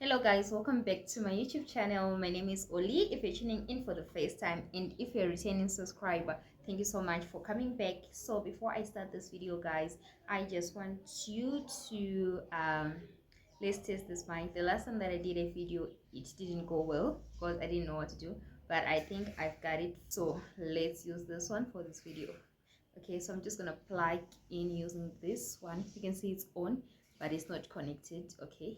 Hello guys, welcome back to my YouTube channel. My name is Oli. If you're tuning in for the first time and if you're a returning subscriber, thank you so much for coming back. So before I start this video guys, I just want you to let's test this mic. The last time that I did a video, it didn't go well because I didn't know what to do, but I think I've got it. So let's use this one for this video. Okay, so I'm just gonna plug in using this one. You can see it's on but it's not connected. Okay,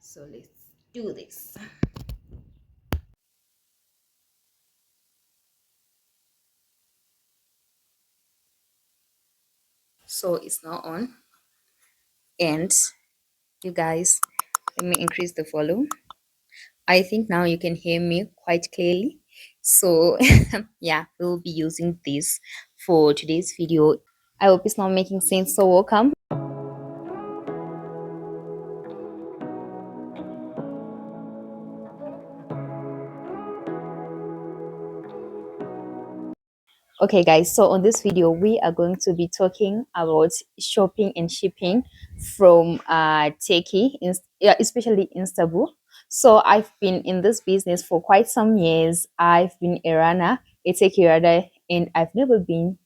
so let's do this. So it's now on, and you guys, let me increase the volume. I think now you can hear me quite clearly. So yeah, we'll be using this for today's video. I hope it's not making sense. So welcome. Okay guys, so on this video we are going to be talking about shopping and shipping from Turkey, especially in Istanbul. So I've been in this business for quite some years. I've been a runner, a Turkey runner, and I've never been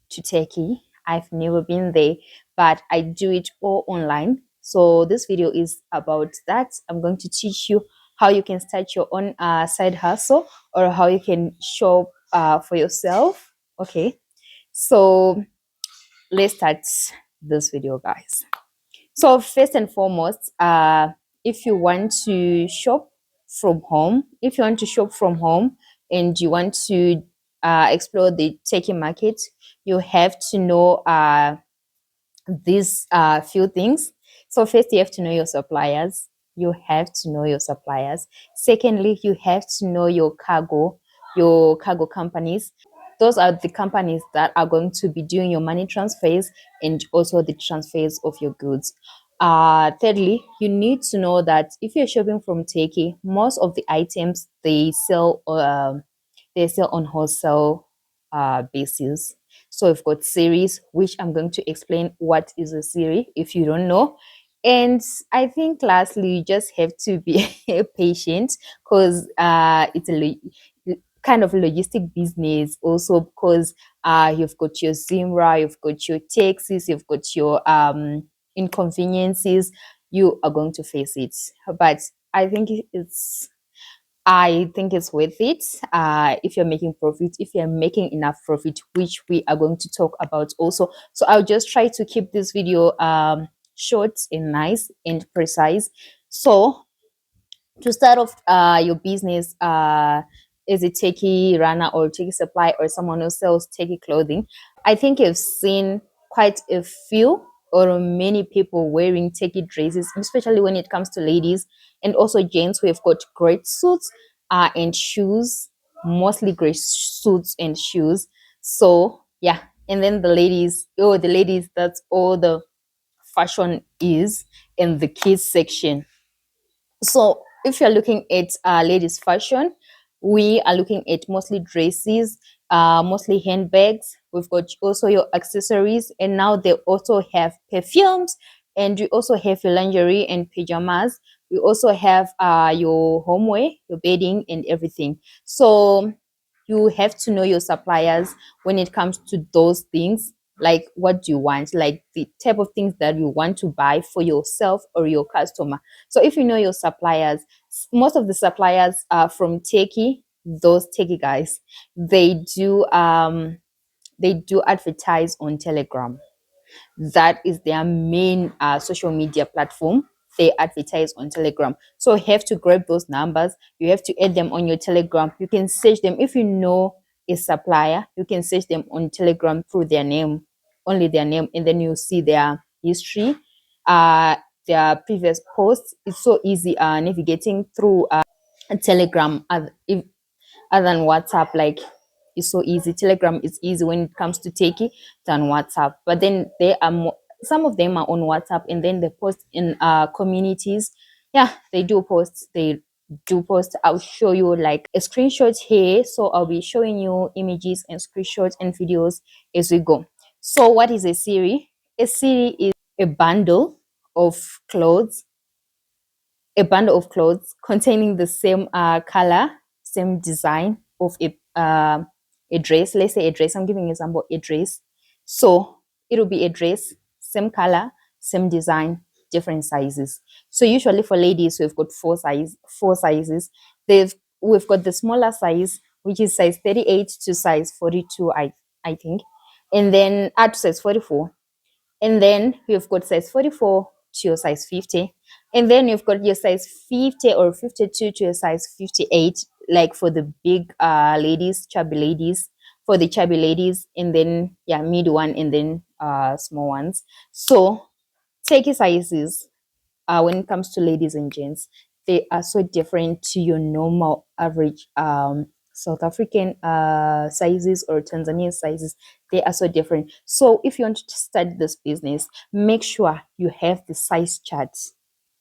to Turkey. I've never been there, but I do it all online. So this video is about that. I'm going to teach you how you can start your own side hustle, or how you can shop for yourself. Okay, so let's start this video guys. So first and foremost, if you want to shop from home, and you want to explore the Turkey market, you have to know these few things. So first you have to know your suppliers. Secondly, you have to know your cargo companies. Those are the companies that are going to be doing your money transfers and also the transfers of your goods. Thirdly, you need to know that if you're shopping from Turkey, most of the items they sell on wholesale basis. So we've got series, which I'm going to explain what is a series if you don't know. And I think lastly, you just have to be patient because it's kind of logistic business also, because you've got your Zimra, you've got your taxes, you've got your inconveniences. You are going to face it, but I think it's worth it if you're making profit, if you're making enough profit, which we are going to talk about also. So I'll just try to keep this video short and nice and precise. So to start off your business as a techie runner or techie supply or someone who sells techie clothing, I think you've seen quite a few or many people wearing techie dresses, especially when it comes to ladies and also gents who have got great suits and shoes, mostly great suits and shoes. So yeah, and then the ladies, that's all the fashion is in the kids section. So if you're looking at ladies fashion, we are looking at mostly dresses, mostly handbags. We've got also your accessories, and now they also have perfumes, and we also have your lingerie and pajamas. We also have your homeware, your bedding and everything. So you have to know your suppliers when it comes to those things. Like, what do you want, like the type of things that you want to buy for yourself or your customer. So if you know your suppliers, most of the suppliers are from Turkey. Those Turkey guys, they do advertise on Telegram. That is their main social media platform. They advertise on Telegram. So you have to grab those numbers. You have to add them on your Telegram. You can search them. If you know a supplier, you can search them on Telegram through their name, only their name, and then you see their history, uh, their previous posts. It's so easy navigating through Telegram, other than WhatsApp. Like, it's so easy. Telegram is easy when it comes to Turkey than WhatsApp. But then there are some of them are on WhatsApp, and then they post in communities. Yeah, they do post. I'll show you like a screenshot here. So I'll be showing you images and screenshots and videos as we go. So what is a series? A series is a bundle of clothes a bundle of clothes containing the same color, same design of a dress. Let's say a dress. I'm giving an example, a dress. So it will be a dress, same color, same design, different sizes. So usually for ladies, we've got four sizes. We've got the smaller size, which is size 38 to size 42, I think, and then to size 44. And then you've got size 44 to your size 50. And then you've got your size 50 or 52 to your size 58, like for the big ladies, chubby ladies, for the chubby ladies, and then yeah, mid one, and then small ones. So take your sizes when it comes to ladies and gents. They are so different to your normal average South African sizes or Tanzanian sizes. They are so different. So if you want to start this business, make sure you have the size chart.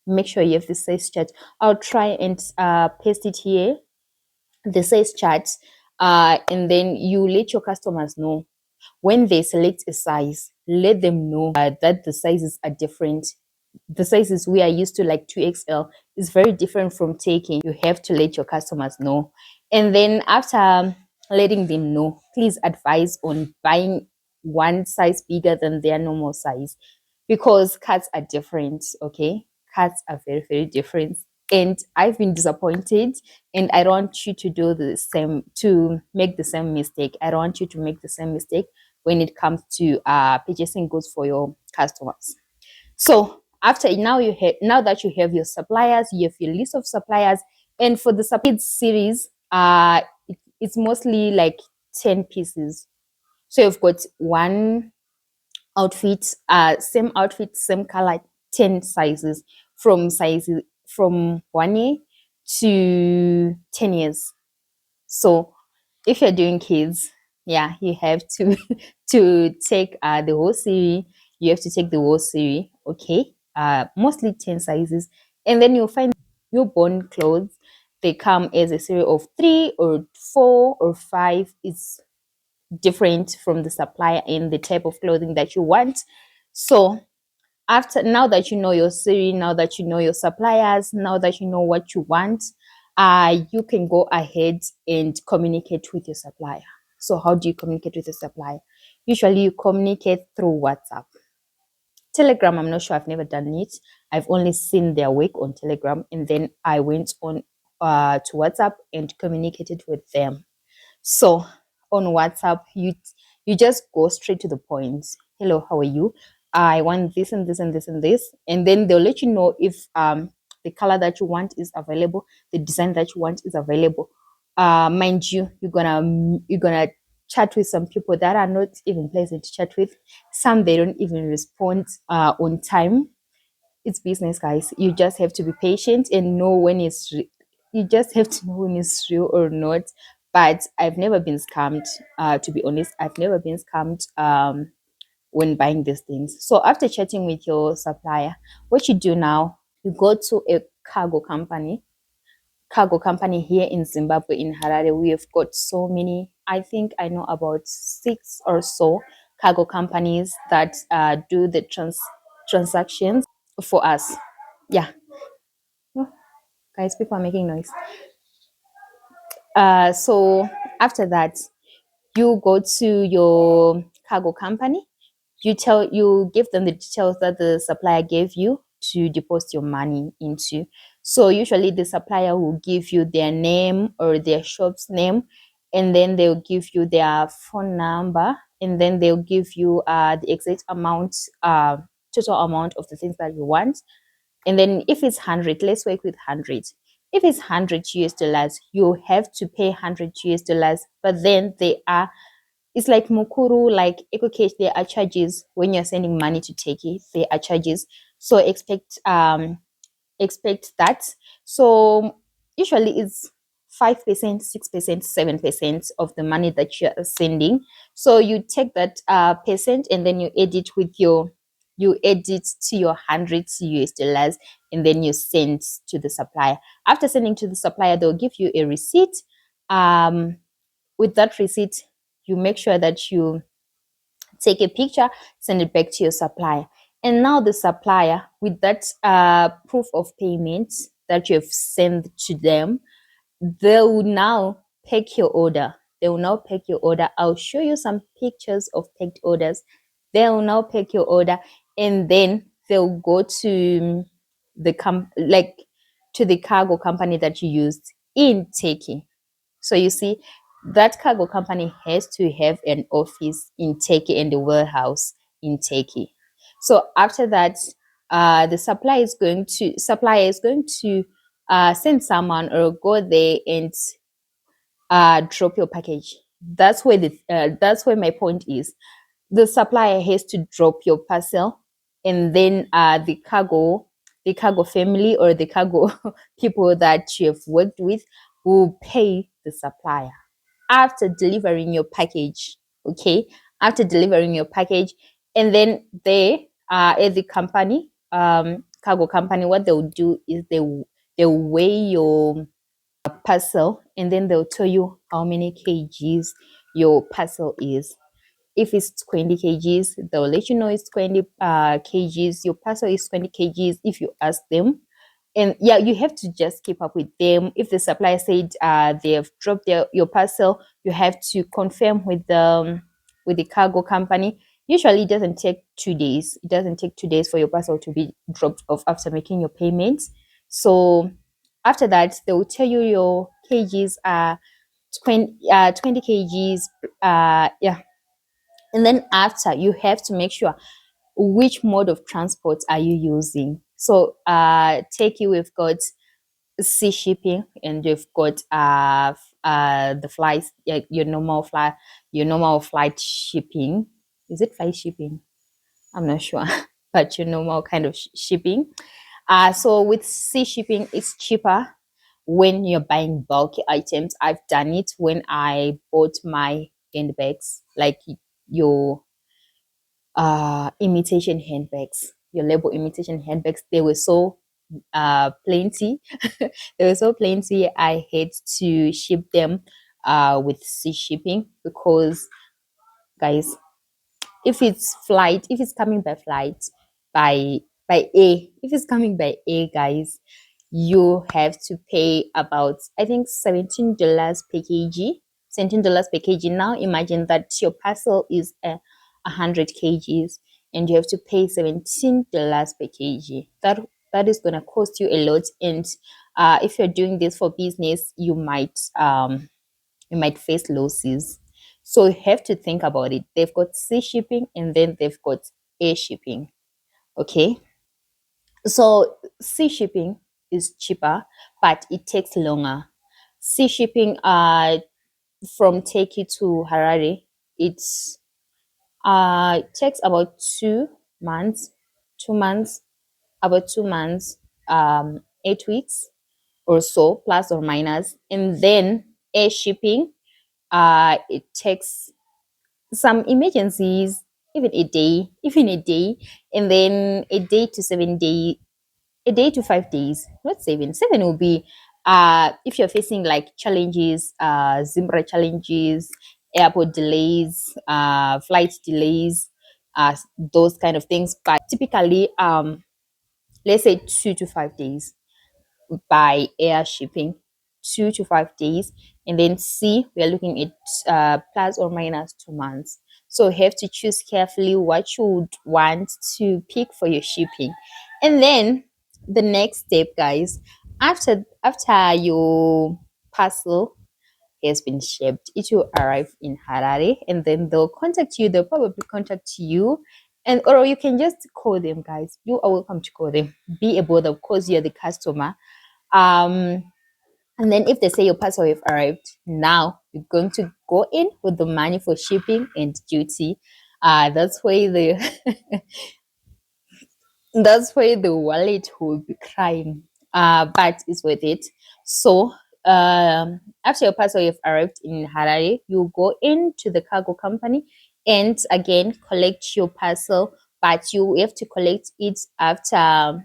Make sure you have the size chart. I'll try and paste it here, the size chart, and then you let your customers know when they select a size. Let them know that the sizes are different. The sizes we are used to, like 2XL, is very different from taking. You have to let your customers know. And then after letting them know, please advise on buying one size bigger than their normal size, because cuts are different. Okay, cuts are very, very different, and I've been disappointed, and I don't want you to do the same, to make the same mistake. I don't want you to make the same mistake when it comes to purchasing goods for your customers. So after now that you have your suppliers, you have your list of suppliers, and for the supply series, it's mostly like 10 pieces. So you've got one outfit, same color, 10 sizes, from 1 year to 10 years. So if you're doing kids, yeah, you have to to take the whole series. You have to take the whole series, okay? Mostly 10 sizes, and then you'll find newborn clothes. They come as a series of 3 or 4 or 5. It's different from the supplier and the type of clothing that you want. So after, now that you know your series, now that you know your suppliers, now that you know what you want, you can go ahead and communicate with your supplier. So how do you communicate with your supplier? Usually you communicate through WhatsApp. Telegram, I'm not sure, I've never done it. I've only seen their work on Telegram, and then I went on to WhatsApp and communicated with them. So on WhatsApp, you just go straight to the point. Hello, how are you? I want this and this and this and this, and then they'll let you know if the color that you want is available, the design that you want is available. Mind you, you're gonna chat with some people that are not even pleasant to chat with. Some, they don't even respond on time. It's business, guys. You just have to be patient and know when you just have to know when it's real or not. But I've never been scammed. To be honest, I've never been scammed when buying these things. So after chatting with your supplier, what you do now, you go to a cargo company here in Zimbabwe, in Harare. We have got so many. I think I know about 6 or so cargo companies that do the transactions for us. Yeah. Oh, guys, people are making noise. So after that, you go to your cargo company. You give them the details that the supplier gave you to deposit your money into. So usually the supplier will give you their name or their shop's name, and then they'll give you their phone number, and then they'll give you the exact amount, total amount of the things that you want. And then if it's 100, let's work with 100. If it's 100 US dollars, you have to pay 100 US dollars. But then it's like Mukuru, like EcoCash, there are charges when you're sending money to take it. There are charges. So expect that. So usually it's 5%, 6%, 7% of the money that you're sending. So you take that percent, and then you add it to your 100 US dollars, and then you send to the supplier. After sending to the supplier, they'll give you a receipt. With that receipt, you make sure that you take a picture, send it back to your supplier. And now the supplier, with that proof of payment, that you have sent to them, they will now pack your order. They will now pack your order. I'll show you some pictures of packed orders. They will now pack your order, and then they'll go to like to the cargo company that you used in Turkey. So you see, that cargo company has to have an office in Turkey and a warehouse in Turkey. So after that, the supplier is going to send someone or go there and drop your package. That's where my point is. The supplier has to drop your parcel, and then the cargo family or the cargo people that you have worked with will pay the supplier after delivering your package. Okay, after delivering your package, and then they at the company, cargo company, what they'll do is they'll weigh your parcel, and then they'll tell you how many kgs your parcel is. If it's 20 kgs, they'll let you know it's 20 kgs. Your parcel is 20 kgs if you ask them. And yeah, you have to just keep up with them. If the supplier said they have dropped your parcel, you have to confirm with the cargo company. Usually it doesn't take 2 days. It doesn't take 2 days for your parcel to be dropped off after making your payments. So after that, they will tell you your kgs are 20 kgs. Yeah. And then after, you have to make sure which mode of transport are you using. So Turkey, we've got sea shipping, and you've got the flights, your normal flight shipping. Is it flight shipping? I'm not sure, but your normal kind of shipping. So with sea shipping, it's cheaper when you're buying bulky items. I've done it when I bought my handbags, like your imitation handbags, your label imitation handbags. They were so plenty. They were so plenty. I had to ship them with sea shipping because, guys, if it's coming by flight, by air, if it's coming by air, guys, you have to pay about, I think, $17 per kg. $17 per kg. Now imagine that your parcel is 100 kgs, and you have to pay $17 per kg. That is gonna cost you a lot. And if you're doing this for business, you might face losses. So you have to think about it. They've got sea shipping, and then they've got air shipping. Okay. So sea shipping is cheaper, but it takes longer. Sea shipping from Turkey to Harare, it's it takes about 2 months, 2 months, about 2 months, 8 weeks or so, plus or minus. And then air shipping, it takes some emergencies, even a day, and then a day to 5 days, not seven. Seven will be if you're facing like challenges, Zimbra challenges, airport delays, flight delays, those kind of things. But typically, let's say 2 to 5 days by air shipping, 2 to 5 days. And then C, we are looking at plus or minus 2 months. So you have to choose carefully what you would want to pick for your shipping. And then the next step, guys, after your parcel has been shipped, it will arrive in Harare, and then they'll contact you. They'll probably contact you, and or you can just call them, guys. You are welcome to call them. Be a bother because you're the customer. um and then if they say your parcel have arrived, now you're going to go in with the money for shipping and duty. That's why the wallet will be crying. But it's worth it. So after your parcel have arrived in Harare, you go into the cargo company and again collect your parcel, but you have to collect it after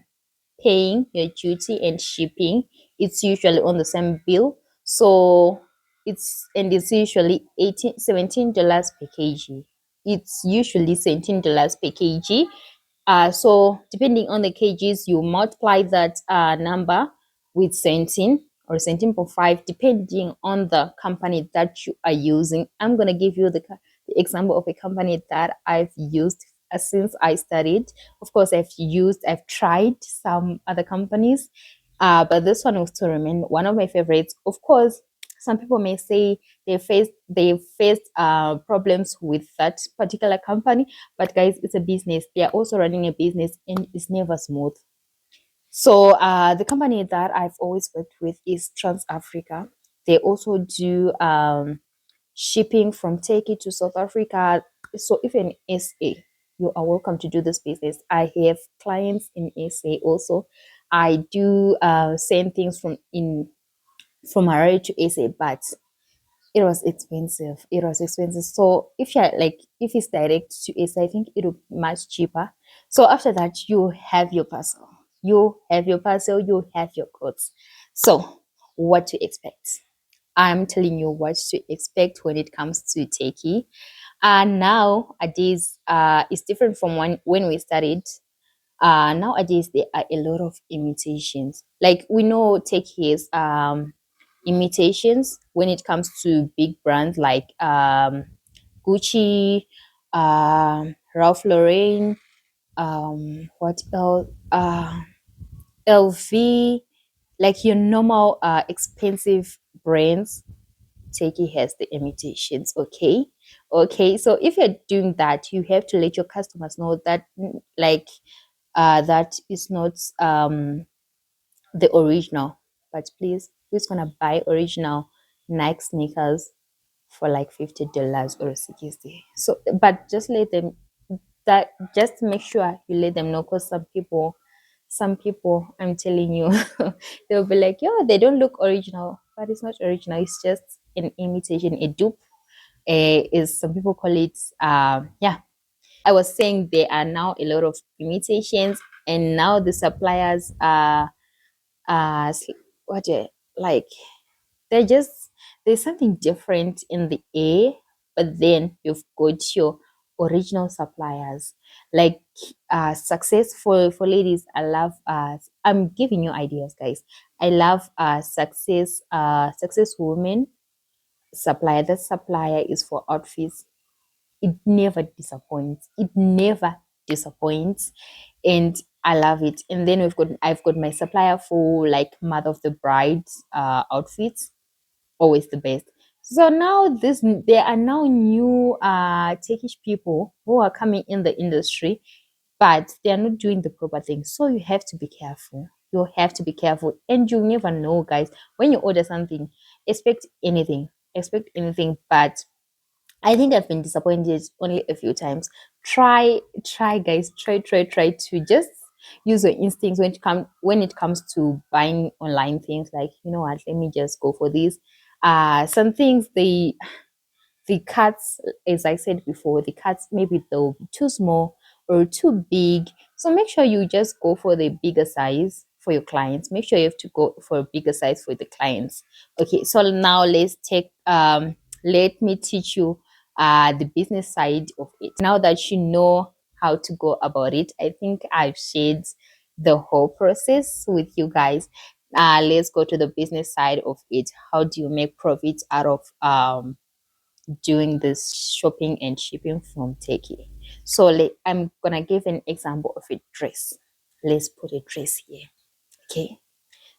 paying your duty and shipping. It's usually on the same bill. So it's usually $17 per kg. It's usually $17 per kg. So depending on the kgs, you multiply that number with 17 or 17.5, depending on the company that you are using. I'm going to give you the example of a company that I've used since I studied. Of course, I've tried some other companies, but this one will still remain one of my favorites. Of course, some people may say they faced problems with that particular company, but guys, it's a business. They are also running a business, and it's never smooth. So the company that I've always worked with is Trans Africa. They also do shipping from Turkey to South Africa. So if you're in SA, you are welcome to do this business. I have clients in SA also. I do send things from Harare to SA, but it was expensive. It was expensive. So if it's direct to SA, I think it will be much cheaper. So after that, you have your parcel. You have your parcel, you have your goods. So what to expect? I'm telling you what to expect when it comes to Turkey. Nowadays, it's different from when we started. Nowadays, there are a lot of imitations. Like we know Turkey is imitations when it comes to big brands like Gucci, Ralph Lauren, what else? LV, like your normal expensive brands. Turkey has the imitations, okay? Okay, so if you're doing that, you have to let your customers know that that is not the original. But please, who's gonna buy original Nike sneakers for like $50 or 60? So, but just make sure you let them know, because some people, I'm telling you, they'll be like, yo, they don't look original, but it's not original. It's just an imitation, a dupe. Is some people call it. Yeah, I was saying there are now a lot of imitations, and now the suppliers are what like they're just there's something different in the air, but then you've got your original suppliers, like successful for ladies. I love I'm giving you ideas, guys. I love success women supplier. That supplier is for outfits. It never disappoints. It never disappoints. And I love it. And then I've got my supplier for like mother of the bride outfits, always the best. So now there are now new Turkish people who are coming in the industry, but they are not doing the proper thing. So you have to be careful. You have to be careful, and you never know, guys. When you order something, expect anything. Expect anything, but I think I've been disappointed only a few times. Try, guys. Try to just use your instincts when it comes to buying online things. Like, you know what? Let me just go for this. Some things the cuts, as I said before, the cuts maybe they'll be too small or too big. So make sure you just go for the bigger size for your clients. Make sure you have to go for a bigger size for the clients. Okay, so now let me teach you the business side of it. Now that you know how to go about it, I think I've shared the whole process with you guys. Let's go to the business side of it. How do you make profits out of doing this shopping and shipping from Turkey? So I'm gonna give an example of a dress. Let's put a dress here. Okay.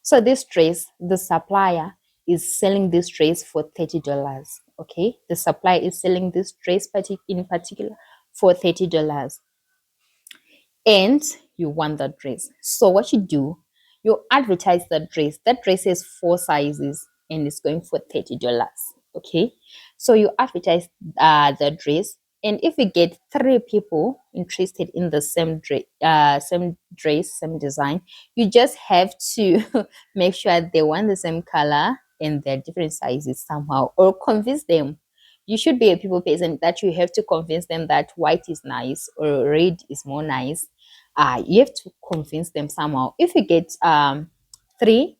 So this dress, the supplier is selling this dress for $30. Okay. The supplier is selling this dress in particular for $30, and you want that dress. So what you do, you advertise that dress. That dress has four sizes and it's going for $30. Okay. So you advertise the dress, and if you get three people interested in the same design, you just have to make sure they want the same color and they're different sizes somehow, or convince them. You should be a people person that you have to convince them that white is nice or red is more nice. You have to convince them somehow. If you get three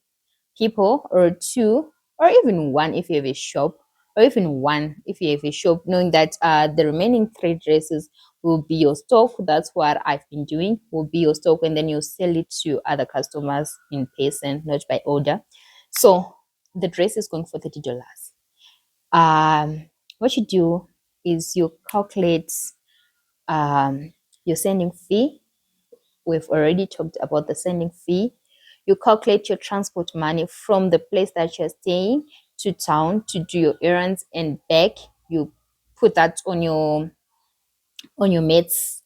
people or two or even one, if you have a shop, or even one if you have a shop, knowing that the remaining three dresses will be your stock. That's what I've been doing, will be your stock, and then you sell it to other customers in person, not by order. So the dress is going for $30. What you do is you calculate your sending fee. We've already talked about the sending fee. You calculate your transport money from the place that you're staying to town to do your errands and back. You put that on your mates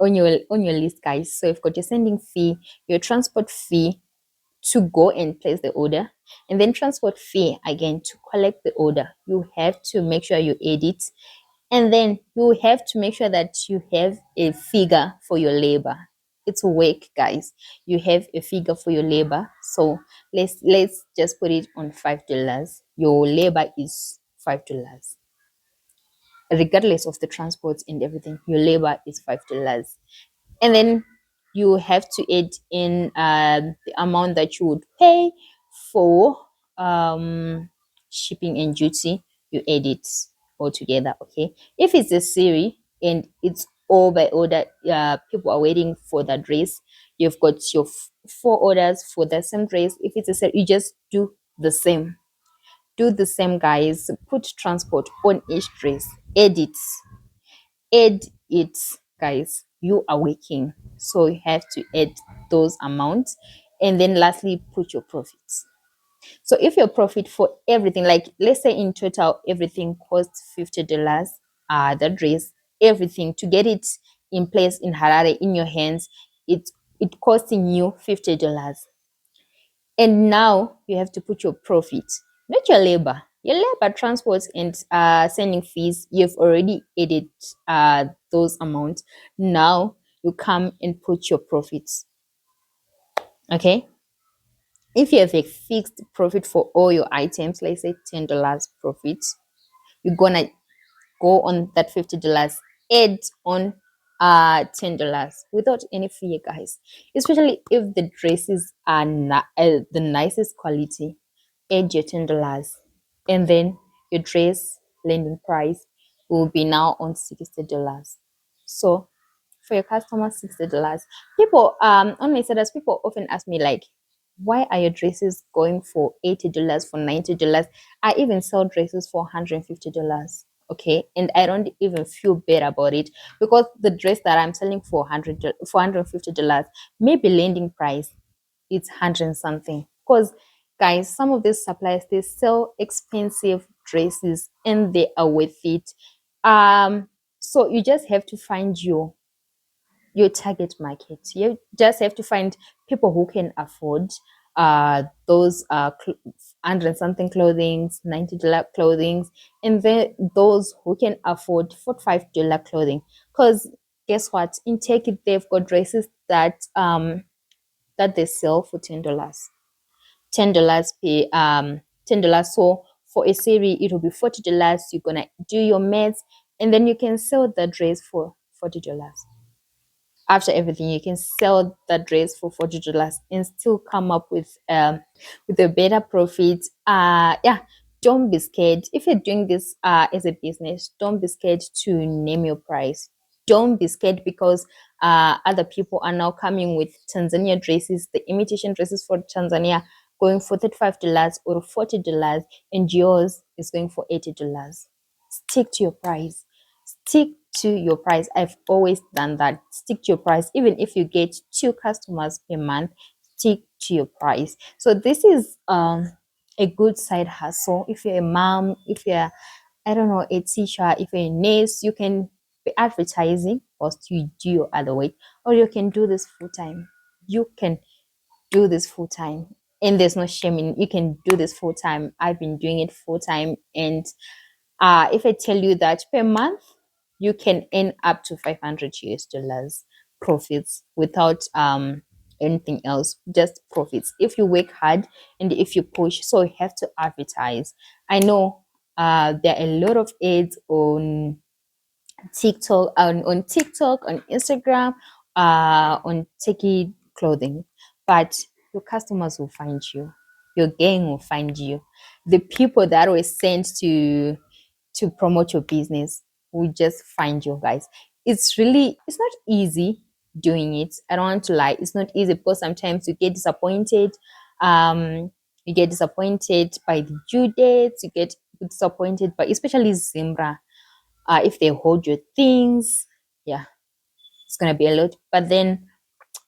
on your list, guys. So you've got your sending fee, your transport fee to go and place the order, and then transport fee again to collect the order. You have to make sure you edit, and then you have to make sure that you have a figure for your labor. It's work, guys. You have a figure for your labor. So let's just put it on $5. Your labor is $5, regardless of the transports and everything. Your labor is $5, and then you have to add in the amount that you would pay for shipping and duty. You add it all together. Okay, if it's a series and it's all by order, people are waiting for that dress, you've got your 4 orders for the same dress. If it's a series, you just do the same. Do the same, guys. Put transport on each dress. Add it, guys. You are working, so you have to add those amounts, and then lastly put your profits. So if your profit for everything, like let's say in total everything costs $50, the dress, everything to get it in place in Harare in your hands, it costing you $50. And now you have to put your profit, not your labor. Your labor, transport, and sending fees, you've already added those amounts. Now you come and put your profits. Okay. If you have a fixed profit for all your items, let's say $10 profit, you're gonna go on that $50, add on $10 without any fear, guys. Especially if the dresses are the nicest quality, add your $10, and then your dress landing price will be now on $60. So for your customers, $60. People on my status, people often ask me like, why are your dresses going for $80, for $90? I even sell dresses for $150. Okay, and I don't even feel bad about it, because the dress that I'm selling for $150, maybe landing price it's 100 something. Because guys, some of these suppliers, they sell expensive dresses and they are worth it. So you just have to find your target market. You just have to find people who can afford those 100 something clothings, $90 clothings, and then those who can afford $45 clothing. Because guess what, in Turkey they've got dresses that they sell for $10 per $10. So for a series it will be $40. You're gonna do your maths, and then you can sell the dress for $40. After everything, you can sell that dress for $40 and still come up with a better profit. Yeah, don't be scared. If you're doing this as a business, don't be scared to name your price. Don't be scared, because other people are now coming with Tanzania dresses, the imitation dresses for Tanzania, going for $35 or $40, and yours is going for $80. Stick to your price. Stick to your price. I've always done that. Stick to your price. Even if you get 2 customers per month, stick to your price. So this is a good side hustle. If you're a mom, if you're, I don't know, a teacher, if you're a nurse, you can be advertising whilst you do your other work, or you can do this full time. You can do this full time, and there's no shame in, you can do this full time. I've been doing it full time, and if I tell you that per month you can earn up to $500 profits without anything else, just profits if you work hard and if you push. So you have to advertise. I know there are a lot of ads on TikTok, on Instagram, on Tiki clothing, but your customers will find you. Your gang will find you. The people that were sent to promote your business will just find you, guys. it's not easy doing it. I don't want to lie, it's not easy, because sometimes you get disappointed. You get disappointed by the due dates, you get disappointed by, especially Zimbra, if they hold your things. Yeah, it's gonna be a lot. But then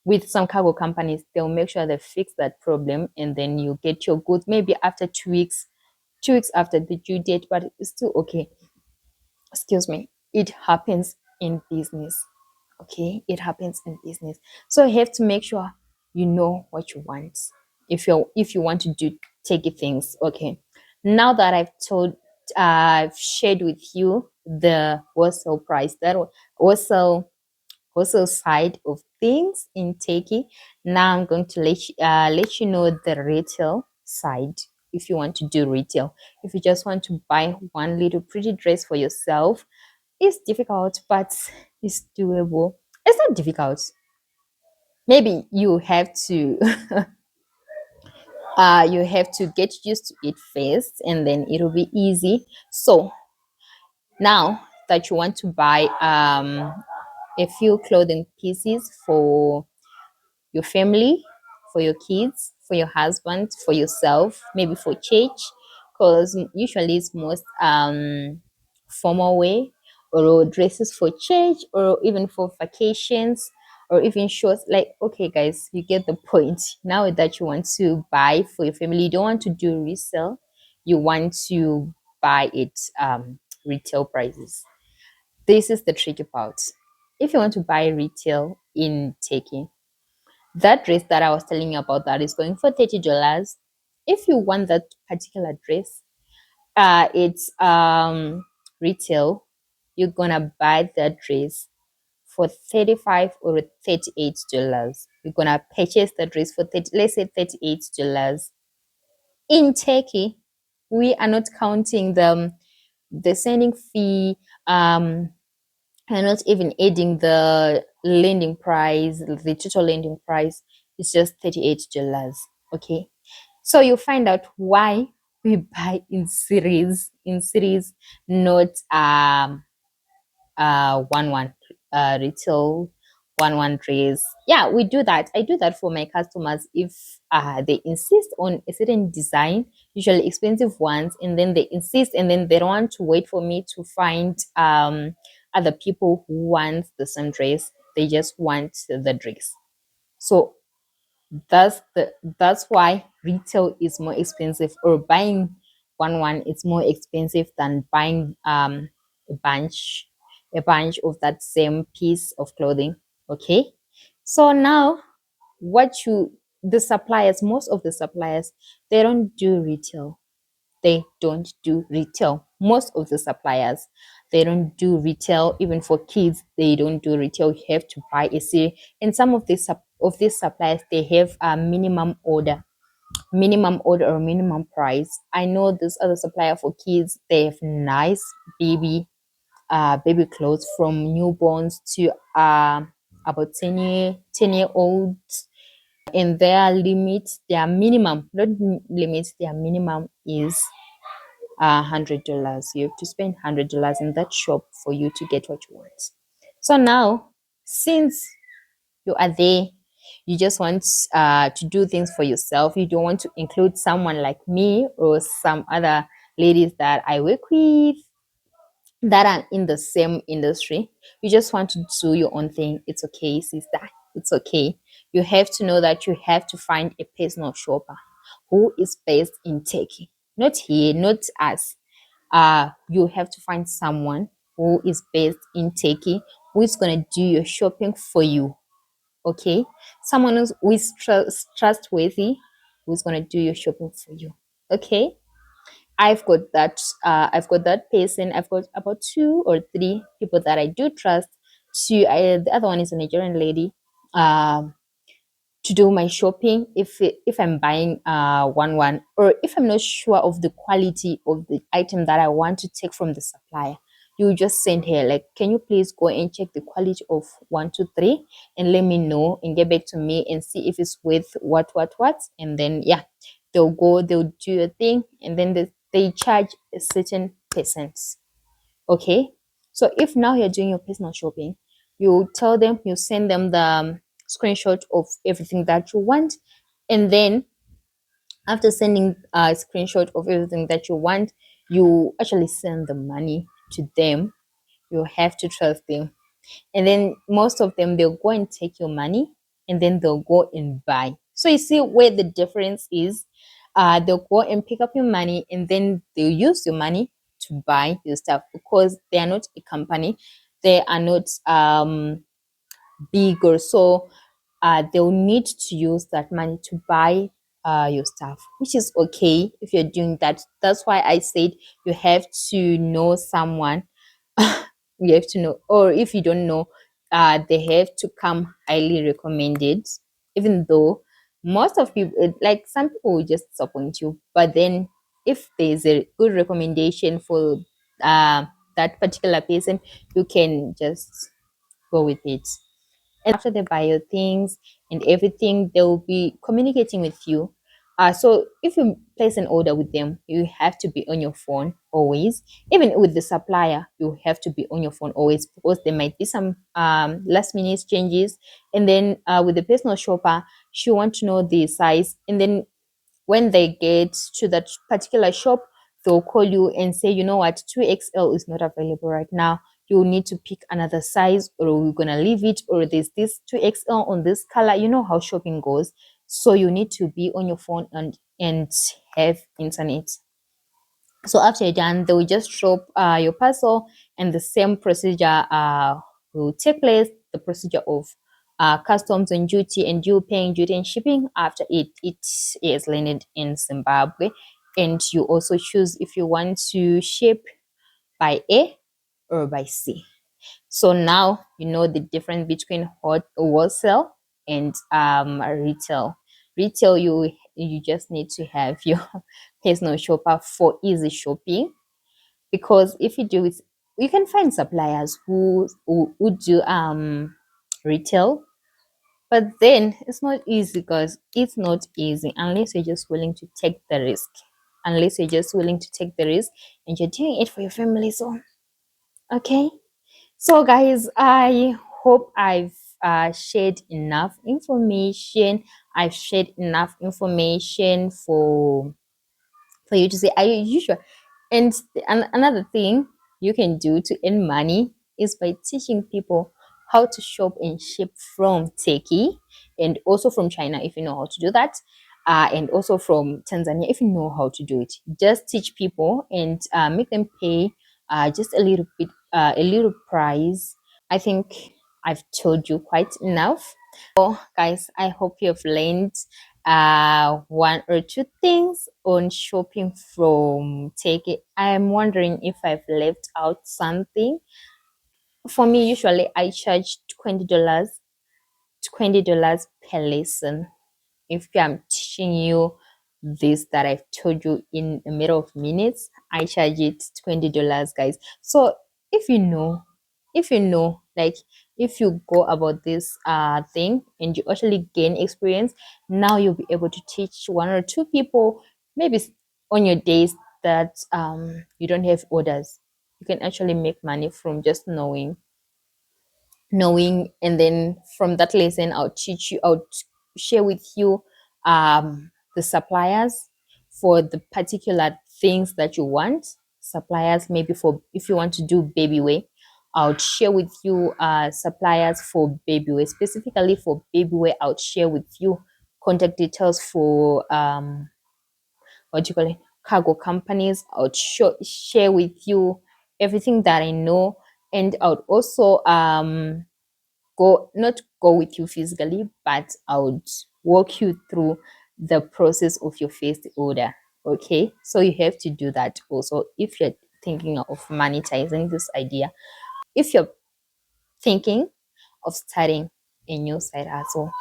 with some cargo companies, they'll make sure they fix that problem, and then you get your goods maybe after 2 weeks, 2 weeks after the due date, but it's still okay. Excuse me. It happens in business. Okay, it happens in business. So you have to make sure you know what you want. If you want to do take things, okay. Now that I've shared with you the wholesale price, that wholesale wholesale side of things in Turkey. Now I'm going to let you know the retail side. If you want to do retail, if you just want to buy one little pretty dress for yourself, it's difficult, but it's doable. It's not difficult. Maybe you have to you have to get used to it first, and then it'll be easy. So now that you want to buy a few clothing pieces for your family, for your kids, for your husband, for yourself, maybe for church, because usually it's most formal way, or dresses for church, or even for vacations, or even shorts. Like, okay, guys, you get the point. Now that you want to buy for your family, you don't want to do resale, you want to buy it retail prices. This is the tricky part. If you want to buy retail in Turkey, that dress that I was telling you about that is going for $30. If you want that particular dress, it's retail. You're gonna buy that dress for 35 or $38. You're gonna purchase the dress for 30, let's say $38. In Turkey, we are not counting the sending fee, and not even adding the landing price, the total landing price. It's just $38. Okay, so you find out why we buy in series, not one retail, one dress. Yeah, we do that. I do that for my customers. If they insist on a certain design, usually expensive ones, and then they insist, and then they don't want to wait for me to find other people who want the same dress. They just want the dress. So that's why retail is more expensive, or buying one is more expensive than buying a bunch a bunch of that same piece of clothing. Okay, so now what you the suppliers, most of the suppliers, they don't do retail. They don't do retail. Most of the suppliers, they don't do retail. Even for kids, they don't do retail. You have to buy a series. And some of these suppliers, they have a minimum order or minimum price. I know this other supplier for kids, they have nice baby baby clothes from newborns to about 10-year olds. And their limit, their minimum, not limit, their minimum is $100. You have to spend $100 in that shop for you to get what you want. So now, since you are there, you just want to do things for yourself. You don't want to include someone like me or some other ladies that I work with that are in the same industry. You just want to do your own thing. It's okay, sister. It's okay. You have to know that you have to find a personal shopper who is based in Turkey, not here, not us. You have to find someone who is based in Turkey, who is gonna do your shopping for you. Okay, someone who is trustworthy, who's gonna do your shopping for you. Okay, I've got that. I've got that person. I've got about 2 or 3 people that I do trust. The other one is a Nigerian lady. Um, to do my shopping, if I'm buying one, or if I'm not sure of the quality of the item that I want to take from the supplier, you just send her like, can you please go and check the quality of 1, 2, 3, and let me know and get back to me and see if it's with what, and then yeah, they'll do a thing, and then they charge a certain percent. Okay, so if now you're doing your personal shopping, You tell them, you send them the screenshot of everything that you want, and then after sending a screenshot of everything that you want, you actually send the money to them. You have to trust them, and then most of them, they'll go and take your money, and then they'll go and buy. So you see where the difference is. They'll go and pick up your money, and then they'll use your money to buy your stuff, because they are not a company. They are not big or so. They'll need to use that money to buy your stuff, which is okay if you're doing that. That's why I said you have to know someone. You have to know, or if you don't know, they have to come highly recommended. Even though most of people, like some people will just disappoint you, but then if there's a good recommendation for uh, that particular person, you can just go with it. And after they buy your things and everything, they will be communicating with you. So if you place an order with them, you have to be on your phone always. Even with the supplier, you have to be on your phone always, because there might be some last minute changes. And then with the personal shopper, she want to know the size, and then when they get to that particular shop, they'll call you and say, you know what, 2XL is not available right now. You'll need to pick another size, or we're going to leave it, or there's this 2XL on this color. You know how shopping goes. So you need to be on your phone and have internet. So after you're done, they will just drop your parcel, and the same procedure will take place. The procedure of customs and duty, and you paying duty and shipping after it is landed in Zimbabwe. And you also choose if you want to ship by air or by sea. So now you know the difference between wholesale and retail. Retail, you just need to have your personal shopper for easy shopping, because if you do it, you can find suppliers who do retail, but then it's not easy, because it's not easy unless you're just willing to take the risk. Unless you're just willing to take the risk and you're doing it for your family. So okay. So, guys, I hope I've shared enough information. I've shared enough information for you to say, are you usual? And another thing you can do to earn money is by teaching people how to shop and ship from Turkey, and also from China if you know how to do that, and also from Tanzania if you know how to do it. Just teach people and make them pay just a little bit, a little price. I think I've told you quite enough. So, guys, I hope you've learned one or two things on shopping from Take. I'm wondering if I've left out something. For me, usually I charge $20 per lesson. If I'm teaching you this that I've told you in a matter of minutes, I charge it $20, guys. So if you know, like if you go about this thing and you actually gain experience, now you'll be able to teach one or two people, maybe on your days that you don't have orders. You can actually make money from just knowing, and then from that lesson I'll teach you, I'll share with you the suppliers for the particular things that you want. Suppliers maybe for if you want to do baby wear, I'll share with you suppliers for baby wear. Specifically for baby wear, I'll share with you contact details for what do you call it, cargo companies. I'll share with you everything that I know, and I would also not go with you physically, but I would walk you through the process of your first order. Okay, so you have to do that also if you're thinking of monetizing this idea. If you're thinking of starting a new side hustle,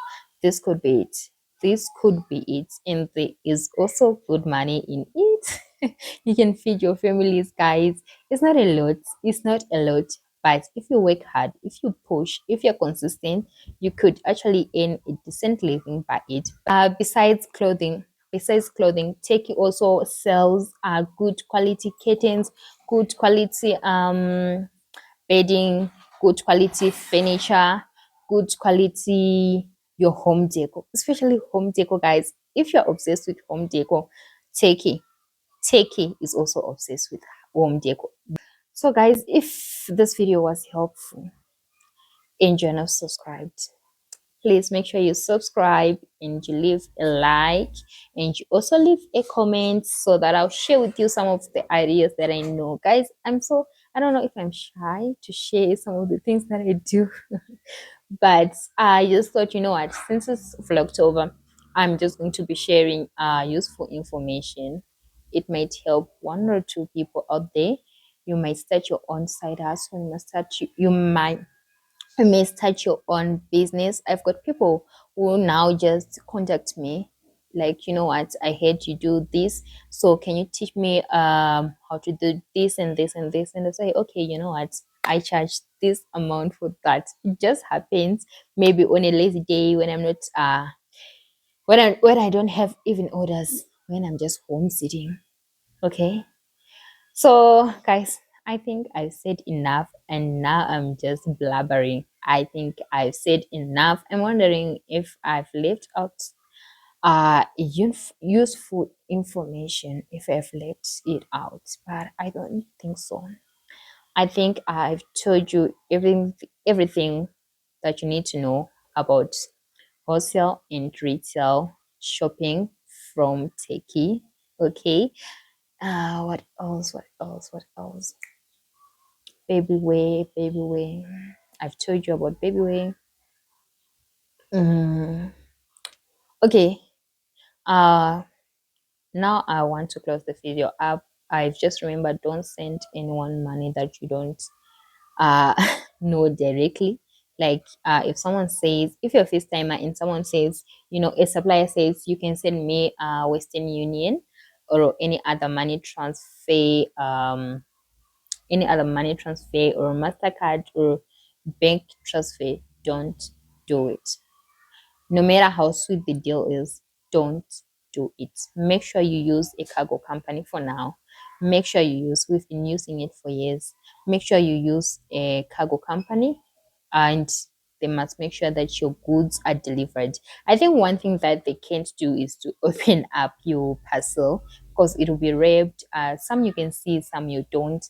this could be it. This could be it, and there is also good money in it. You can feed your families, guys. It's not a lot. It's not a lot, but if you work hard, if you push, if you're consistent, you could actually earn a decent living by it. Besides clothing, Teki also sells good quality curtains, good quality bedding, good quality furniture, good quality your home decor, especially home decor, guys. If you're obsessed with home decor, Takey is also obsessed with home decor. So guys, if this video was helpful and you're not subscribed, please make sure you subscribe and you leave a like and you also leave a comment so that I'll share with you some of the ideas that I know. Guys, I don't know if I'm shy to share some of the things that I do. But I just thought, you know what, since it's Vlogtober, I'm just going to be sharing useful information. It might help one or two people out there. You might start your own side hustle. You may start your own business. I've got people who now just contact me, like, you know what, I heard you do this, so can you teach me how to do this and this and this? And I say, okay, you know what, I charge this amount for that. It just happens maybe on a lazy day when I'm not when I don't have even orders, when I'm just home sitting. Okay, so, guys, I think I've said enough and now I'm just blabbering. I think I've said enough. I'm wondering if I've left out useful information, if I've left it out, but I don't think so. I think I've told you everything that you need to know about wholesale and retail shopping from Techie. Okay. What else? What else? What else? Baby way, baby way. I've told you about baby way. Okay. Uh Now I want to close the video up. I've just remembered, don't send anyone money that you don't uh know directly. Like if someone says, if you're a first timer and someone says, you know, a supplier says you can send me Western Union or any other money transfer or MasterCard or bank transfer, don't do it. No matter how sweet the deal is, don't do it. Make sure you use a cargo company for now. Make sure we've been using it for years. Make sure you use a cargo company, and they must make sure that your goods are delivered. I think one thing that they can't do is to open up your parcel because it will be wrapped. Some you can see, some you don't.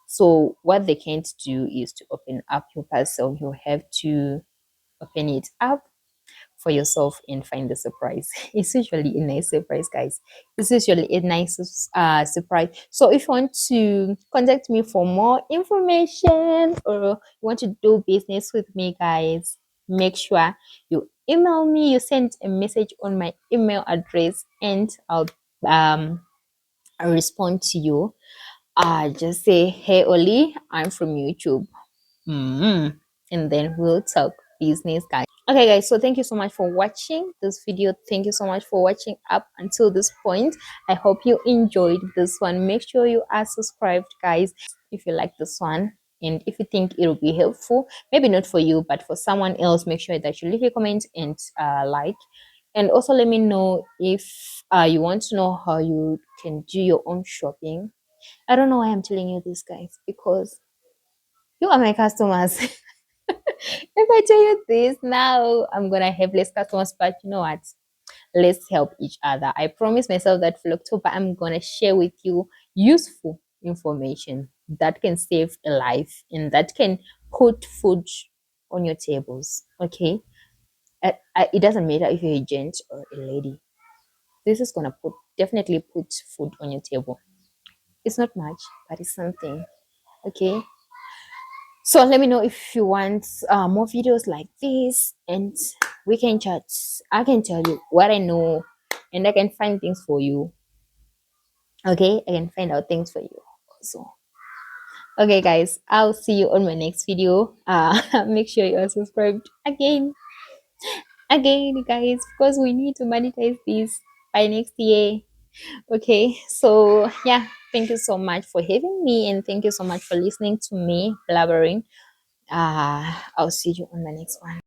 So what they can't do is to open up your parcel. You have to open it up for yourself and find the surprise. It's usually a nice surprise, guys. It's usually a nice surprise. So if you want to contact me for more information or you want to do business with me, guys, make sure you email me. You send a message on my email address and I'll respond to you. Just say, hey Oli, I'm from YouTube. And then we'll talk business, guys. Okay, guys, so thank you so much for watching this video. Thank you so much for watching up until this point. I hope you enjoyed this one. Make sure you are subscribed, guys, if you like this one. And if you think it will be helpful, maybe not for you, but for someone else, make sure that you leave a comment and like. And also let me know if you want to know how you can do your own shopping. I don't know why I'm telling you this, guys, because you are my customers. If I tell you this now, I'm gonna have less customers, but you know what? Let's help each other. I promise myself that for October, I'm gonna share with you useful information that can save a life and that can put food on your tables. Okay, it doesn't matter if you're a gent or a lady. This is gonna definitely put food on your table. It's not much, but it's something. Okay, so let me know if you want more videos like this and we can chat. I can tell you what I know and I can find things for you. Okay, I can find out things for you also. Okay, guys, I'll see you on my next video. Make sure you are subscribed again, guys, because we need to monetize this by next year. Okay, so yeah, thank you so much for having me and thank you so much for listening to me blabbering. I'll see you on the next one.